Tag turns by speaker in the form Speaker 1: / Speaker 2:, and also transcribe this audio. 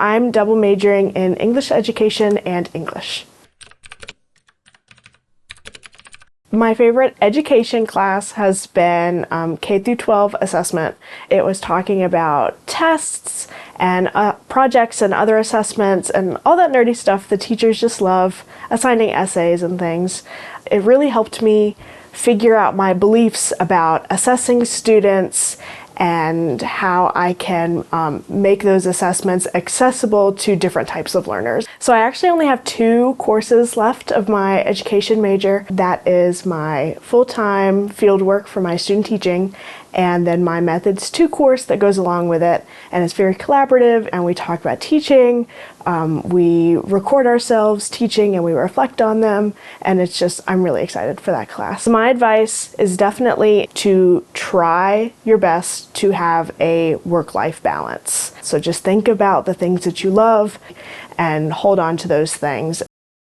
Speaker 1: I'm double majoring in English education and English. My favorite education class has been K through 12 assessment. It was talking about tests and projects and other assessments and all that nerdy stuff the teachers just love, assigning essays and things. It really helped me figure out my beliefs about assessing students and how I can make those assessments accessible to different types of learners. So I actually only have 2 courses left of my education major. That is my full-time field work for my student teaching, and then my Methods 2 course that goes along with it. And it's very collaborative, and we talk about teaching, we record ourselves teaching and we reflect on them, and it's just, I'm really excited for that class. My advice is definitely to try your best to have a work-life balance. So just think about the things that you love and hold on to those things.